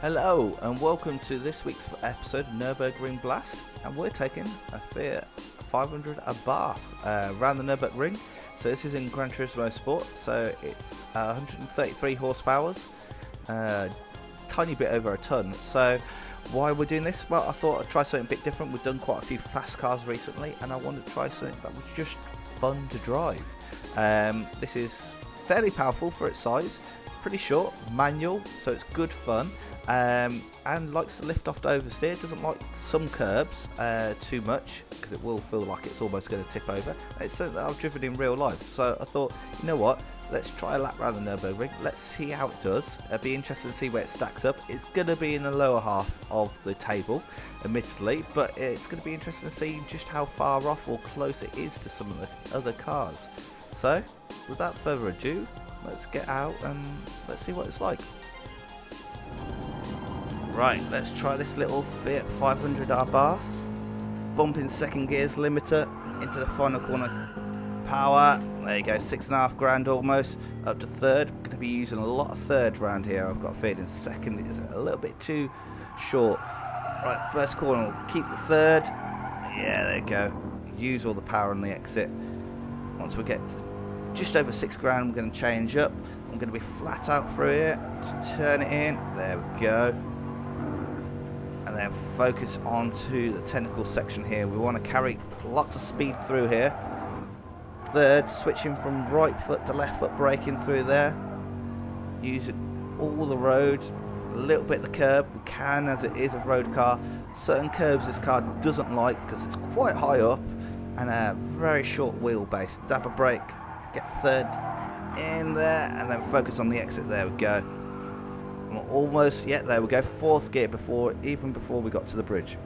Hello and welcome to this week's episode of Nurburgring Blast, and we're taking a Fiat 500 Abarth around the Nürburgring. So this is in Gran Turismo Sport, so it's 133 horsepower, tiny bit over a ton. So why we're doing this? Well, I thought I'd try something a bit different. We've done quite a few fast cars recently and I wanted to try something that was just fun to drive. This is fairly powerful for its size, pretty short, manual, so it's good fun. And likes to lift off to oversteer, doesn't like some curbs too much because it will feel like it's almost going to tip over. It's something that I've driven in real life, so I thought, you know what, let's try a lap around the Nürburgring, let's see how it does. It'll be interesting to see where it stacks up. It's going to be in the lower half of the table, admittedly, but it's going to be interesting to see just how far off or close it is to some of the other cars. So, without further ado, let's get out and let's see what it's like. Right, let's try this little Fiat 500 Abarth. Bump in second gear's limiter into the final corner. Power, there you go, $6.5 grand almost, up to third. Going to be using a lot of third round here. I've got a feeling second is a little bit too short. Right, first corner, we'll keep the third. Yeah, there you go. Use all the power on the exit. Once we get to just over $6 grand, we're going to change up. I'm going to be flat out through here. Just turn it in. There we go. And then focus onto the technical section here. We want to carry lots of speed through here. Third, switching from right foot to left foot, braking through there. Use it all the road, a little bit of the curb. We can, as it is a road car. Certain curbs this car doesn't like because it's quite high up and a very short wheelbase. Dab a brake, get third in there, and then focus on the exit. There we go. Almost, yeah, there we go, fourth gear even before we got to the bridge.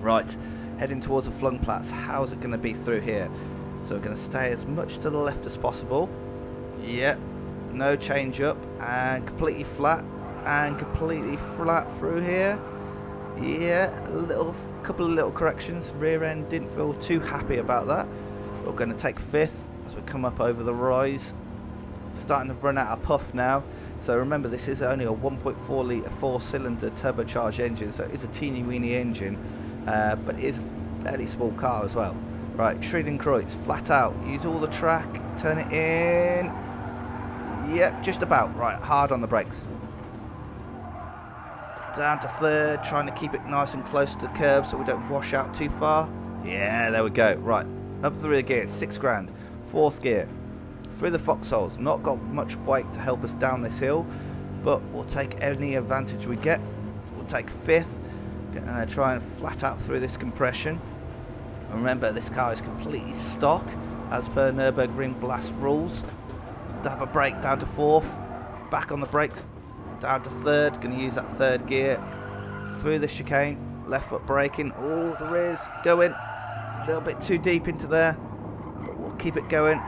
Right, heading towards the flung plats. How's it going to be through here? So we're going to stay as much to the left as possible. Yep, no change up, and completely flat through here. Yeah, couple of little corrections. Rear end didn't feel too happy about that. We're going to take fifth as we come up over the rise. Starting to run out of puff now. So remember, this is only a 1.4 litre 4-cylinder turbocharged engine, so it is a teeny weeny engine, but it is a fairly small car as well. Right, Schredenkreuz, flat out, use all the track, turn it in. Yep, just about. Right, hard on the brakes. Down to third, trying to keep it nice and close to the curb so we don't wash out too far. Yeah, there we go. Right, up the rear gear, $6 grand. Fourth gear. Through the foxholes, not got much weight to help us down this hill, but we'll take any advantage we get. We'll take fifth, try and flat out through this compression. And remember, this car is completely stock as per Nürburgring Blast rules. Dab a brake down to fourth, back on the brakes, down to third. Going to use that third gear through the chicane, left foot braking. Oh, the rear's going a little bit too deep into there, but we'll keep it going.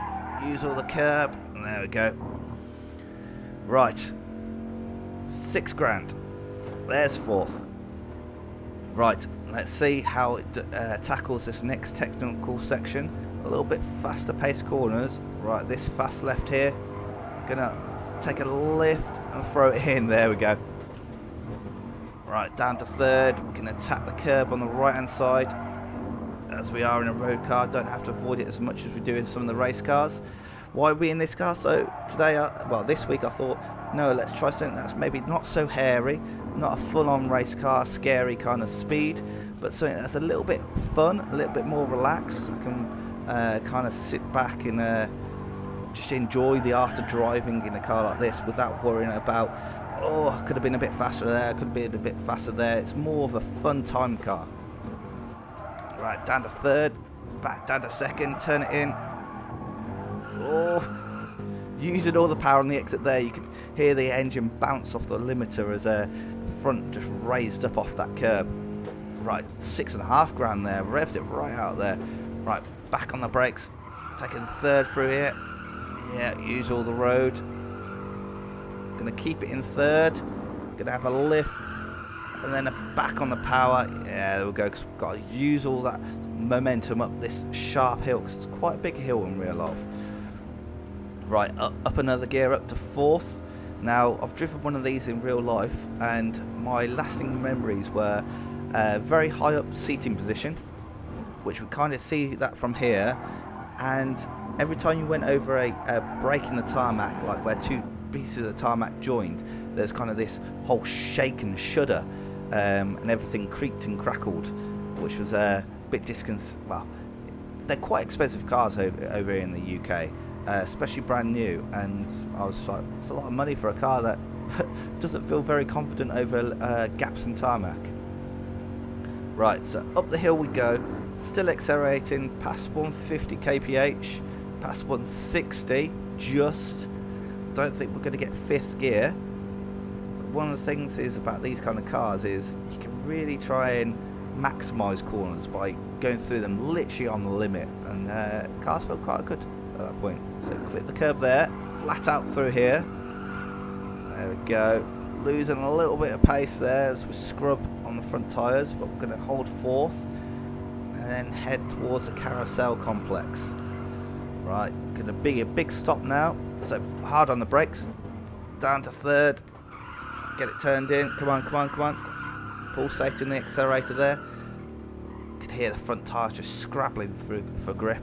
Use all the curb, and there we go. Right, $6 grand. There's fourth. Right, let's see how it tackles this next technical section. A little bit faster paced corners. Right, this fast left here. Gonna take a lift and throw it in. There we go. Right, down to third. We're gonna tap the curb on the right hand side. As we are in a road car, don't have to avoid it as much as we do in some of the race cars. Why are we in this car? So today, this week I thought, no, let's try something that's maybe not so hairy, not a full-on race car, scary kind of speed, but something that's a little bit fun, a little bit more relaxed. I can kind of sit back and just enjoy the art of driving in a car like this without worrying about, oh, I could have been a bit faster there, I could have been a bit faster there. It's more of a fun time car. Right, down to third, back down to second, turn it in. Oh, using all the power on the exit there. You can hear the engine bounce off the limiter as the front just raised up off that curb. Right, $6.5 grand there, revved it right out there. Right, back on the brakes, taking third through here. Yeah, use all the road. Gonna keep it in third. Gonna have a lift. And then back on the power. Yeah, there we go, because we've got to use all that momentum up this sharp hill, because it's quite a big hill in real life. Right, up another gear up to fourth. Now, I've driven one of these in real life, and my lasting memories were very high up seating position, which we kind of see that from here, and every time you went over a break in the tarmac, like where two pieces of tarmac joined, there's kind of this whole shake and shudder, and everything creaked and crackled, which was a bit well, they're quite expensive cars over here in the UK, especially brand new, and I was like, it's a lot of money for a car that doesn't feel very confident over gaps in tarmac. Right, so up the hill we go, still accelerating, past 150 kph, past 160, just. Don't think we're going to get 5th gear. But one of the things is about these kind of cars is you can really try and maximise corners by going through them literally on the limit, and cars feel quite good at that point. So clip the curb there, flat out through here. There we go. Losing a little bit of pace there as we scrub on the front tyres, but we're going to hold 4th and then head towards the carousel complex. Right, going to be a big stop now, so hard on the brakes, down to 3rd, get it turned in, come on, come on, come on, pulsating the accelerator there. You can hear the front tyres just scrabbling through for grip.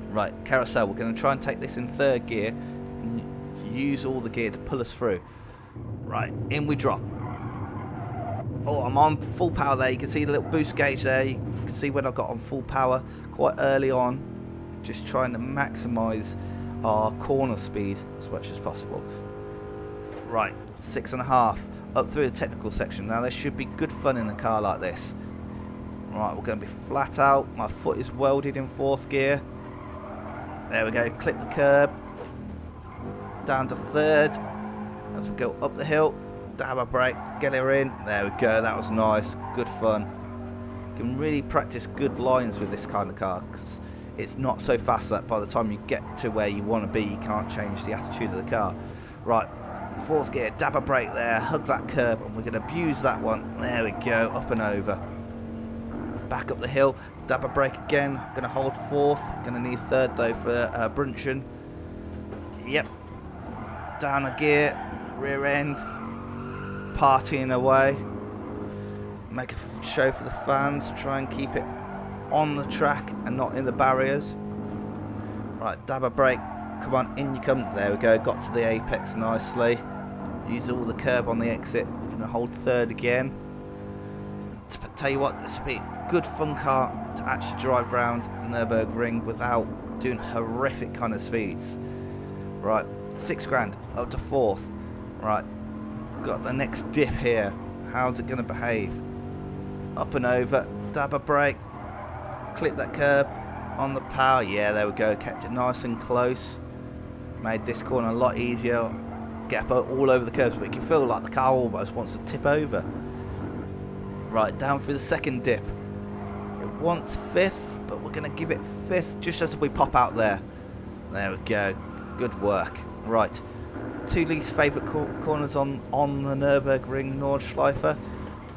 Right, carousel, we're going to try and take this in 3rd gear and use all the gear to pull us through. Right, in we drop. Oh, I'm on full power there, you can see the little boost gauge there, you can see when I got on full power quite early on, just trying to maximise our corner speed as much as possible. Right, 6.5, up through the technical section. Now there should be good fun in the car like this. Right, we're going to be flat out, my foot is welded in 4th gear. There we go, clip the curb, down to 3rd, as we go up the hill, dab a brake, get her in, there we go, that was nice, good fun. You can really practice good lines with this kind of car, because it's not so fast that by the time you get to where you want to be, you can't change the attitude of the car. Right, 4th gear, dab a brake there, hug that curb, and we're going to abuse that one, there we go, up and over. Back up the hill, dab a brake again, going to hold 4th, going to need 3rd though for Brunchen. Yep, down a gear, rear end, partying away, make a show for the fans, try and keep it on the track and not in the barriers. Right, dab a brake, come on, in you come, there we go, got to the apex nicely, use all the curb on the exit, we're going to hold 3rd again. Tell you what, this will be a good fun car to actually drive around Nürburgring without doing horrific kind of speeds. Right, 6 grand, up to 4th. Right, got the next dip here. How's it going to behave? Up and over, dab a brake, clip that curb on the power. Yeah, there we go, kept it nice and close. Made this corner a lot easier. Get up all over the curbs, but you can feel like the car almost wants to tip over. Right, down through the 2nd dip. It wants 5th, but we're going to give it 5th just as we pop out there. There we go, good work. Right, 2 least favourite corners on the Nürburgring Nordschleife.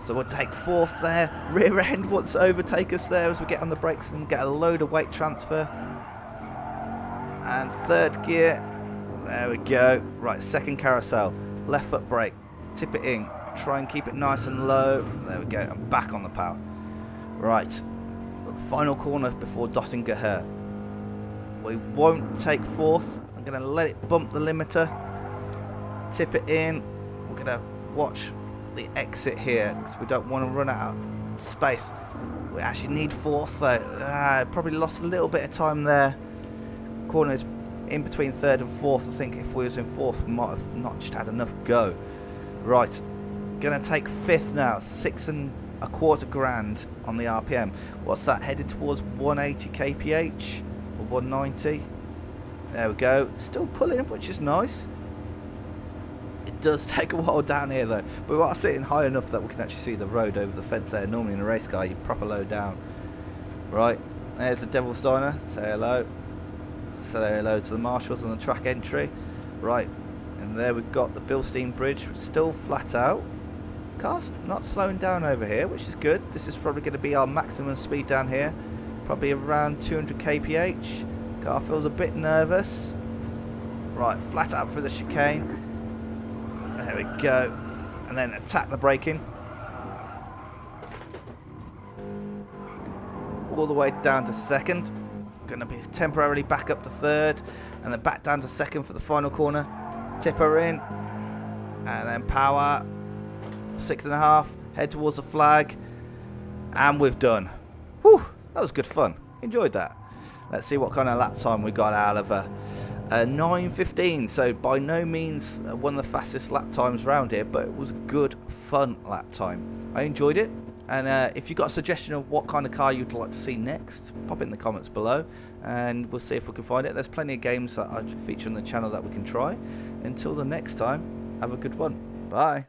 So we'll take 4th there. Rear end wants to overtake us there as we get on the brakes and get a load of weight transfer. And 3rd gear. There we go. Right, 2nd carousel. Left foot brake. Tip it in. Try and keep it nice and low. There we go. And back on the power. Right. Final corner before dotting Gehör. We won't take 4th. I'm going to let it bump the limiter. Tip it in. We're going to watch the exit here because we don't want to run out of space. We actually need 4th though. Probably lost a little bit of time there. Corner is in between 3rd and 4th. I think if we was in 4th we might have not just had enough go. Right, gonna take 5th now. 6.25 grand on the RPM. What's that, headed towards 180 kph or 190? There we go, still pulling, which is nice. It does take a while down here though, but we are sitting high enough that we can actually see the road over the fence there. Normally in a race car you proper low down. Right, there's the Devil's Diner, say hello. Say hello to the marshals on the track entry. Right, and there we've got the Bilstein Bridge, still flat out. Car's not slowing down over here, which is good. This is probably going to be our maximum speed down here, probably around 200 kph. Car feels a bit nervous. Right, flat out through the chicane. There we go. And then attack the braking. All the way down to second. Going to be temporarily back up to third. And then back down to second for the final corner. Tip her in. And then power. 6.5. Head towards the flag. And we've done. Whew, that was good fun. Enjoyed that. Let's see what kind of lap time we got out of a 9:15. So by no means one of the fastest lap times around here, but it was a good fun lap time. I enjoyed it. And if you've got a suggestion of what kind of car you'd like to see next, pop it in the comments below and we'll see if we can find it. There's plenty of games that I feature on the channel that we can try. Until the next time, have a good one. Bye.